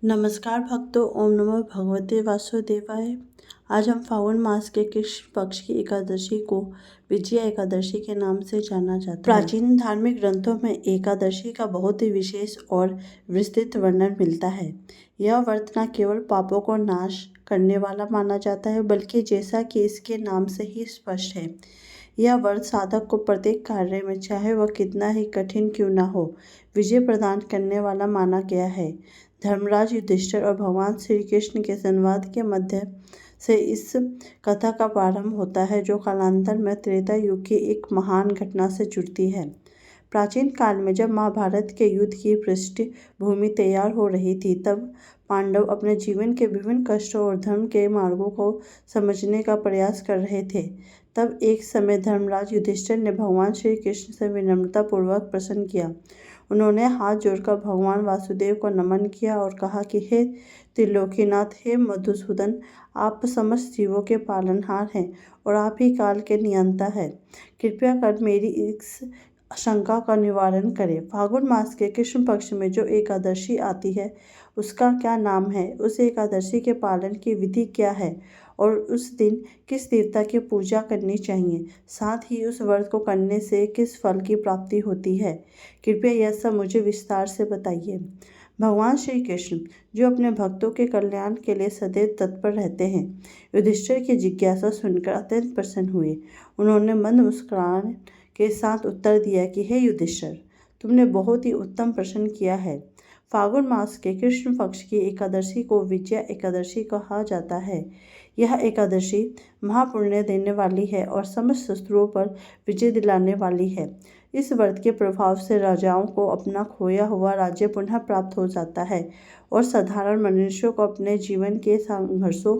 नमस्कार भक्तों, ओम नमो भगवते वासुदेवाय। आज हम फागुन मास के कृष्ण पक्ष की एकादशी को विजया एकादशी के नाम से जाना जाता है। प्राचीन धार्मिक ग्रंथों में एकादशी का बहुत ही विशेष और विस्तृत वर्णन मिलता है। यह व्रत न केवल पापों को नाश करने वाला माना जाता है, बल्कि जैसा कि इसके नाम से ही स्पष्ट है, यह व्रत साधक को प्रत्येक कार्य में, चाहे वह कितना ही कठिन क्यों न हो, विजय प्रदान करने वाला माना गया है। धर्मराज युधिष्ठिर और भगवान श्री कृष्ण के संवाद के मध्य से इस कथा का प्रारंभ होता है, जो कालांतर में त्रेता युग की एक महान घटना से जुड़ती है। प्राचीन काल में जब महाभारत के युद्ध की पृष्ठभूमि तैयार हो रही थी, तब पांडव अपने जीवन के विभिन्न कष्टों और धर्म के मार्गों को समझने का प्रयास कर रहे थे। तब एक समय धर्मराज युधिष्ठिर ने भगवान श्री कृष्ण से विनम्रतापूर्वक प्रश्न किया। उन्होंने हाथ जोड़कर भगवान वासुदेव को नमन किया और कहा कि हे त्रिलोकीनाथ, हे मधुसूदन, आप समस्त जीवों के पालनहार हैं और आप ही काल के नियंता हैं। कृपया कर मेरी इस शंका का निवारण करें। फागुन मास के कृष्ण पक्ष में जो एकादशी आती है, उसका क्या नाम है, उस एकादशी के पालन की विधि क्या है और उस दिन किस देवता की पूजा करनी चाहिए, साथ ही उस व्रत को करने से किस फल की प्राप्ति होती है, कृपया यह सब मुझे विस्तार से बताइए। भगवान श्री कृष्ण, जो अपने भक्तों के कल्याण के लिए सदैव तत्पर रहते हैं, युधिष्ठिर की जिज्ञासा सुनकर अत्यंत प्रसन्न हुए। उन्होंने मंद मुस्कुराहट के साथ उत्तर दिया कि हे युधिष्ठिर, तुमने बहुत ही उत्तम प्रश्न किया है। फागुन मास के कृष्ण पक्ष की एकादशी को विजया एकादशी कहा जाता है। यह एकादशी महापुण्य देने वाली है और समस्त शत्रुओं पर विजय दिलाने वाली है। इस व्रत के प्रभाव से राजाओं को अपना खोया हुआ राज्य पुनः प्राप्त हो जाता है और साधारण मनुष्यों को अपने जीवन के संघर्षों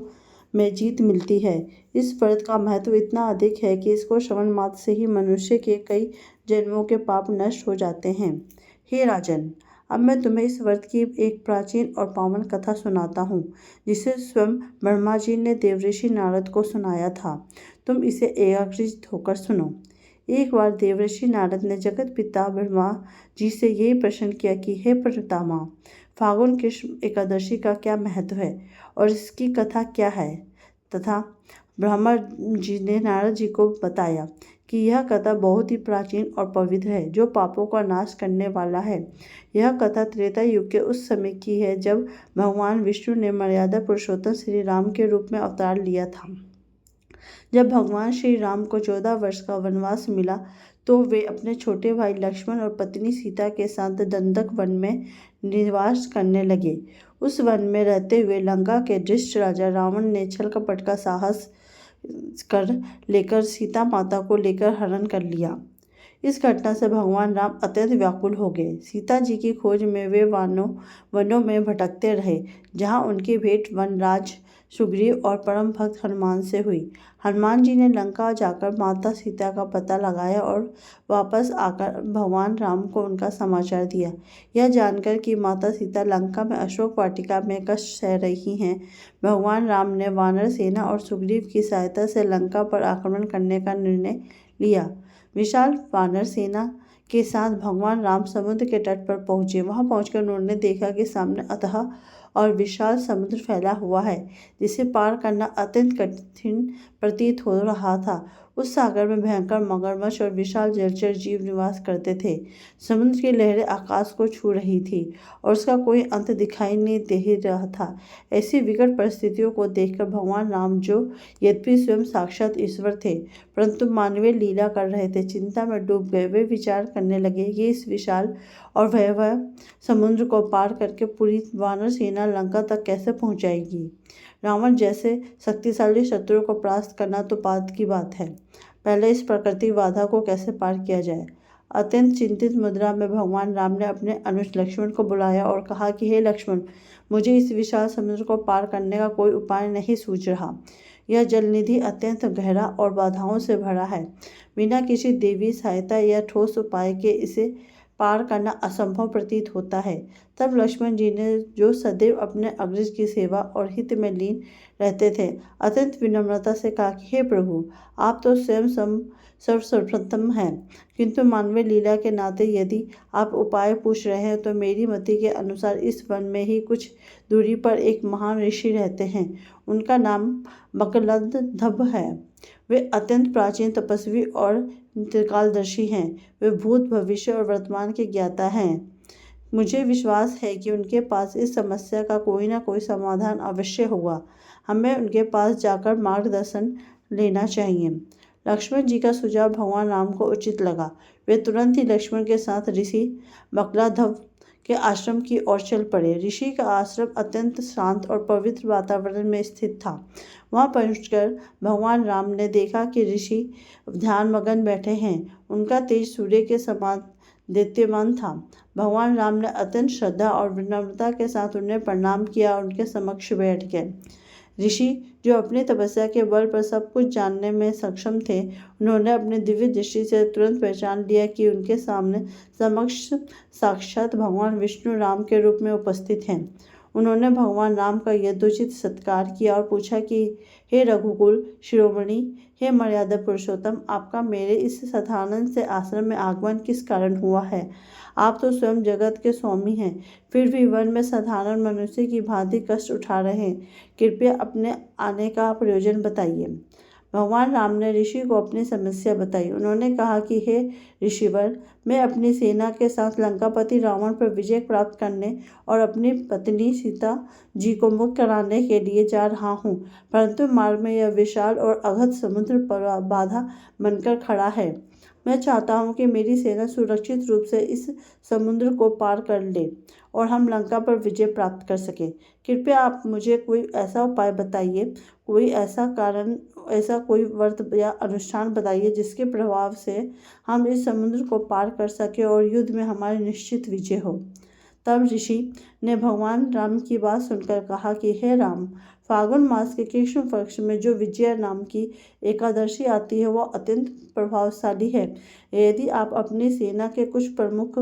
में जीत मिलती है। इस व्रत का महत्व इतना अधिक है कि इसको श्रवण मात्र से ही मनुष्य के कई जन्मों के पाप नष्ट हो जाते हैं। हे राजन, अब मैं तुम्हें इस व्रत की एक प्राचीन और पावन कथा सुनाता हूँ, जिसे स्वयं ब्रह्मा जी ने देवऋषि नारद को सुनाया था। तुम इसे एकाग्रचित्त होकर सुनो। एक बार देवऋषि नारद ने जगत पिता ब्रह्मा जी से यही प्रश्न किया कि हे पितामह, फागुन कृष्ण एकादशी का क्या महत्व है और इसकी कथा क्या है, तथा ब्रह्मा जी ने नारद जी को बताया कि यह कथा बहुत ही प्राचीन और पवित्र है, जो पापों का नाश करने वाला है। यह कथा त्रेता युग के उस समय की है, जब भगवान विष्णु ने मर्यादा पुरुषोत्तम श्री राम के रूप में अवतार लिया था। जब भगवान श्री राम को 14 वर्ष का वनवास मिला, तो वे अपने छोटे भाई लक्ष्मण और पत्नी सीता के साथ दंडक वन में निवास करने लगे। उस वन में रहते हुए लंका के दुष्ट राजा रावण ने छल कपट का साहस कर लेकर सीता माता को लेकर हरण कर लिया। इस घटना से भगवान राम अत्यंत व्याकुल हो गए। सीता जी की खोज में वे वनों में भटकते रहे, जहाँ उनकी भेंट वनराज सुग्रीव और परम भक्त हनुमान से हुई। हनुमान जी ने लंका जाकर माता सीता का पता लगाया और वापस आकर भगवान राम को उनका समाचार दिया। यह जानकर कि माता सीता लंका में अशोक वाटिका में कष्ट सह रही हैं, भगवान राम ने वानर सेना और सुग्रीव की सहायता से लंका पर आक्रमण करने का निर्णय लिया। विशाल वानर सेना के साथ भगवान राम समुद्र के तट पर पहुंचे। वहां पहुंचकर उन्होंने देखा कि सामने अथाह और विशाल समुद्र फैला हुआ है, जिसे पार करना अत्यंत कठिन प्रतीत हो रहा था। उस सागर में भयंकर मगरमच्छ और विशाल जलचर जीव निवास करते थे। समुद्र की लहरें आकाश को छू रही थी और उसका कोई अंत दिखाई नहीं दे रहा था। ऐसी विकट परिस्थितियों को देखकर भगवान राम, जो यद्यपि स्वयं साक्षात ईश्वर थे, परंतु मानवीय लीला कर रहे थे, चिंता में डूब गए। वे विचार करने लगे कि इस विशाल और भयावह समुद्र को पार करके पूरी वानर सेना लंका तक कैसे पहुंचाएगी। रावण जैसे शक्तिशाली शत्रु को परास्त करना तो बाद की बात है, पहले इस प्राकृतिक बाधा को कैसे पार किया जाए। अत्यंत चिंतित मुद्रा में भगवान राम ने अपने अनुज लक्ष्मण को बुलाया और कहा कि हे लक्ष्मण, मुझे इस विशाल समुद्र को पार करने का कोई उपाय नहीं सूझ रहा। यह जलनिधि अत्यंत गहरा और बाधाओं से भरा है। बिना किसी देवी सहायता या ठोस उपाय के इसे पार करना असंभव प्रतीत होता है। तब लक्ष्मण जी ने, जो सदैव अपने अग्रज की सेवा और हित में लीन रहते थे, अत्यंत विनम्रता से कहा कि हे प्रभु, आप तो स्वयं सर्वप्रथम हैं, किंतु मानवीय लीला के नाते यदि आप उपाय पूछ रहे हैं तो मेरी मति के अनुसार इस वन में ही कुछ दूरी पर एक महान ऋषि रहते हैं। उनका नाम मकरंदध्व है। वे अत्यंत प्राचीन, तपस्वी और त्रिकालदर्शी हैं। वे भूत, भविष्य और वर्तमान के ज्ञाता हैं। मुझे विश्वास है कि उनके पास इस समस्या का कोई न कोई समाधान अवश्य होगा। हमें उनके पास जाकर मार्गदर्शन लेना चाहिए। लक्ष्मण जी का सुझाव भगवान राम को उचित लगा। वे तुरंत ही लक्ष्मण के साथ ऋषि मकरंदध्व के आश्रम की ओर चल पड़े। ऋषि का आश्रम अत्यंत शांत और पवित्र वातावरण में स्थित था। वहां पहुंचकर भगवान राम ने देखा कि ऋषि ध्यान मगन बैठे हैं। उनका तेज सूर्य के समान दीप्यमान था। भगवान राम ने अत्यंत श्रद्धा और विनम्रता के साथ उन्हें प्रणाम किया और उनके समक्ष बैठ गए। ऋषि, जो अपनी तपस्या के बल पर सब कुछ जानने में सक्षम थे, उन्होंने अपनी दिव्य दृष्टि से तुरंत पहचान लिया कि उनके समक्ष साक्षात भगवान विष्णु राम के रूप में उपस्थित हैं। उन्होंने भगवान राम का यथोचित सत्कार किया और पूछा कि हे रघुकुल शिरोमणि, हे मर्यादा पुरुषोत्तम, आपका मेरे इस साधारण से आश्रम में आगमन किस कारण हुआ है? आप तो स्वयं जगत के स्वामी हैं, फिर भी वन में साधारण मनुष्य की भांति कष्ट उठा रहे हैं। कृपया अपने आने का प्रयोजन बताइए। भगवान राम ने ऋषि को अपनी समस्या बताई। उन्होंने कहा कि हे ऋषिवर, मैं अपनी सेना के साथ लंकापति रावण पर विजय प्राप्त करने और अपनी पत्नी सीता जी को मुक्त कराने के लिए जा रहा हूँ, परंतु मार्ग में यह विशाल और अगध समुद्र पर बाधा बनकर खड़ा है। मैं चाहता हूँ कि मेरी सेना सुरक्षित रूप से इस समुद्र को पार कर ले और हम लंका पर विजय प्राप्त कर सकें। कृपया आप मुझे कोई ऐसा उपाय बताइए, ऐसा कोई व्रत या अनुष्ठान बताइए जिसके प्रभाव से हम इस समुद्र को पार कर सकें और युद्ध में हमारी निश्चित विजय हो। तब ऋषि ने भगवान राम की बात सुनकर कहा कि हे राम, फाल्गुन मास के कृष्ण पक्ष में जो विजया नाम की एकादशी आती है वह अत्यंत प्रभावशाली है। यदि आप अपनी सेना के कुछ प्रमुख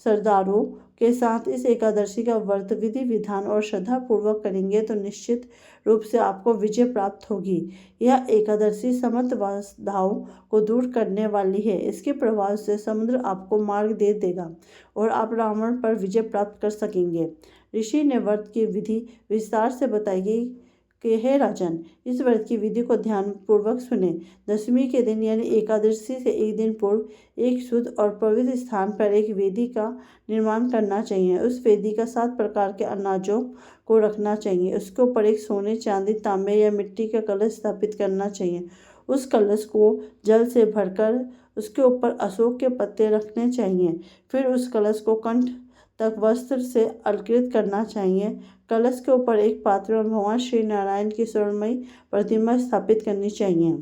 सरदारों के साथ इस एकादशी का व्रत विधि विधान और श्रद्धा पूर्वक करेंगे तो निश्चित रूप से आपको विजय प्राप्त होगी। यह एकादशी समस्त बाधाओं को दूर करने वाली है। इसके प्रभाव से समुद्र आपको मार्ग दे देगा और आप रावण पर विजय प्राप्त कर सकेंगे। ऋषि ने व्रत की विधि विस्तार से बताई कि हे राजन, इस व्रत की विधि को ध्यान पूर्वक सुने। दशमी के दिन यानी एकादशी से एक दिन पूर्व एक शुद्ध और पवित्र स्थान पर एक वेदी का निर्माण करना चाहिए। उस वेदी का 7 प्रकार के अनाजों को रखना चाहिए। उसके ऊपर एक सोने, चांदी, तांबे या मिट्टी का कलश स्थापित करना चाहिए। उस कलश को जल से भरकर उसके ऊपर अशोक के पत्ते रखने चाहिए। फिर उस कलश को कंठ तक वस्त्र से अलंकृत करना चाहिए। कलश के ऊपर एक पात्र में भगवान श्री नारायण की स्वर्णमयी प्रतिमा स्थापित करनी चाहिए।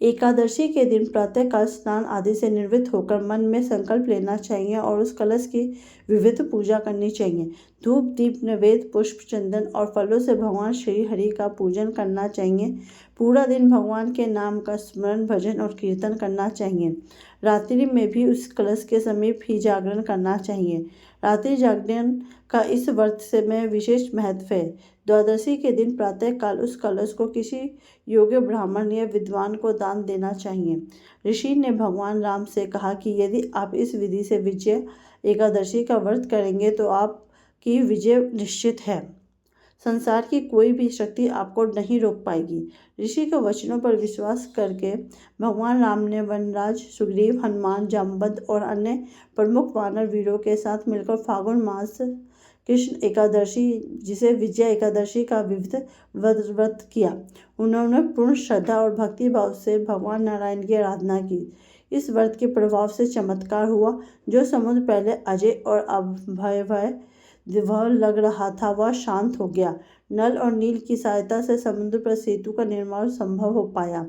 एकादशी के दिन प्रातःकाल स्नान आदि से निवृत्त होकर मन में संकल्प लेना चाहिए और उस कलश की विविध पूजा करनी चाहिए। धूप, दीप, नैवेद्य, पुष्प, चंदन और फलों से भगवान श्री हरि का पूजन करना चाहिए। पूरा दिन भगवान के नाम का स्मरण, भजन और कीर्तन करना चाहिए। रात्रि में भी उस कलश के समीप ही जागरण करना चाहिए। रात्रि जागरण का इस व्रत से में विशेष महत्व है। द्वादशी के दिन प्रातःकाल उस कलश को किसी योग्य ब्राह्मण या विद्वान को दान देना चाहिए। ऋषि ने भगवान राम से कहा कि यदि आप इस विधि से विजय एकादशी का व्रत करेंगे तो आपकी विजय निश्चित है। संसार की कोई भी शक्ति आपको नहीं रोक पाएगी। ऋषि के वचनों पर विश्वास करके भगवान राम ने वनराज सुग्रीव, हनुमान, जामवंत और अन्य प्रमुख वानर वीरों के साथ मिलकर फाल्गुन मास कृष्ण एकादशी, जिसे विजया एकादशी का विविध व्रत किया। उन्होंने पूर्ण श्रद्धा और भक्ति भाव से भगवान नारायण की आराधना की। इस व्रत के प्रभाव से चमत्कार हुआ। जो समुद्र पहले अजय और अभय वह लग रहा था वह शांत हो गया। नल और नील की सहायता से समुद्र पर सेतु का निर्माण संभव हो पाया।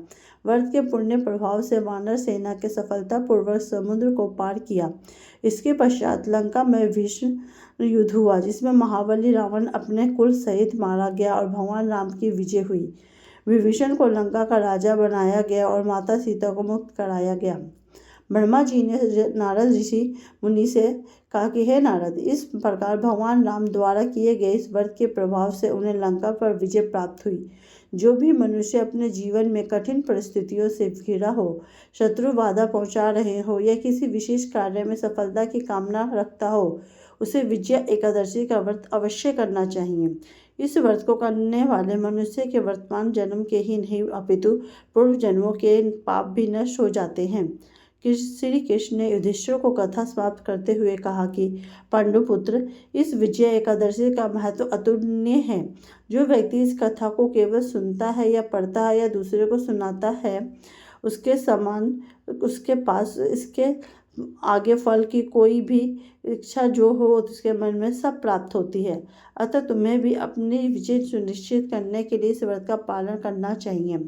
व्रत के पुण्य प्रभाव से वानर सेना के सफलतापूर्वक समुद्र को पार किया। इसके पश्चात लंका में भीषण युद्ध हुआ, जिसमें महाबली रावण अपने कुल सहित मारा गया और भगवान राम की विजय हुई। विभीषण को लंका का राजा बनाया गया और माता सीता को मुक्त कराया गया। ब्रह्मा जी ने नारद ऋषि मुनि से कहा कि हे नारद, इस प्रकार भगवान राम द्वारा किए गए इस व्रत के प्रभाव से उन्हें लंका पर विजय प्राप्त हुई। जो भी मनुष्य अपने जीवन में कठिन परिस्थितियों से घिरा हो, शत्रु बाधा पहुंचा रहे हो या किसी विशेष कार्य में सफलता की कामना रखता हो, उसे विजया एकादशी का व्रत अवश्य करना चाहिए। इस व्रत को करने वाले मनुष्य के वर्तमान जन्म के ही नहीं अपितु पूर्व जन्मों के पाप भी नष्ट हो जाते हैं। श्री कृष्ण ने युधिष्ठिर को कथा समाप्त करते हुए कहा कि पांडुपुत्र, इस विजया एकादशी का महत्व अतुलनीय है। जो व्यक्ति इस कथा को केवल सुनता है या पढ़ता है या दूसरे को सुनाता है, उसके समान उसके पास इसके आगे फल की कोई भी इच्छा जो हो उसके मन में सब प्राप्त होती है। अतः तुम्हें भी अपनी विजय सुनिश्चित करने के लिए इस व्रत का पालन करना चाहिए।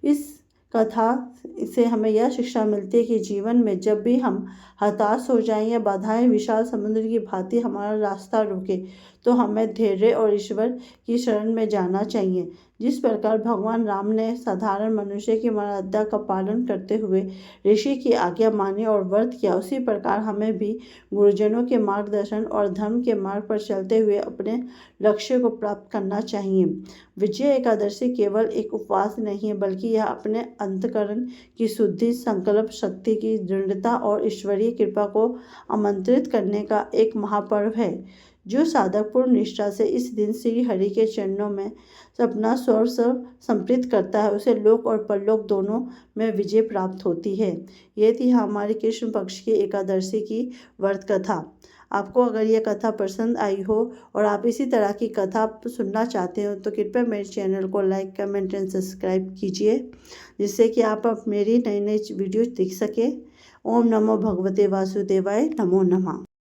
इस कथा से हमें यह शिक्षा मिलती है कि जीवन में जब भी हम हताश हो जाएं या बाधाएं विशाल समुद्र की भांति हमारा रास्ता रोके, तो हमें धैर्य और ईश्वर की शरण में जाना चाहिए। जिस प्रकार भगवान राम ने साधारण मनुष्य की मर्यादा का पालन करते हुए ऋषि की आज्ञा मानी और व्रत किया, उसी प्रकार हमें भी गुरुजनों के मार्गदर्शन और धर्म के मार्ग पर चलते हुए अपने लक्ष्य को प्राप्त करना चाहिए। विजय एकादशी केवल एक उपवास नहीं है, बल्कि यह अपने अंतःकरण की शुद्धि, संकल्प शक्ति की दृढ़ता और ईश्वरीय कृपा को आमंत्रित करने का एक महापर्व है। जो साधक पूर्ण निष्ठा से इस दिन श्री हरि के चरणों में अपना सर्वस्व समर्पित करता है, उसे लोक और परलोक दोनों में विजय प्राप्त होती है। ये थी हमारी कृष्ण पक्ष की एकादशी की व्रत कथा। आपको अगर यह कथा पसंद आई हो और आप इसी तरह की कथा सुनना चाहते हो, तो कृपया मेरे चैनल को लाइक, कमेंट एंड सब्सक्राइब कीजिए, जिससे कि आप मेरी नई नई वीडियो देख सकें। ओम नमो भगवते वासुदेवाय, नमो नमः।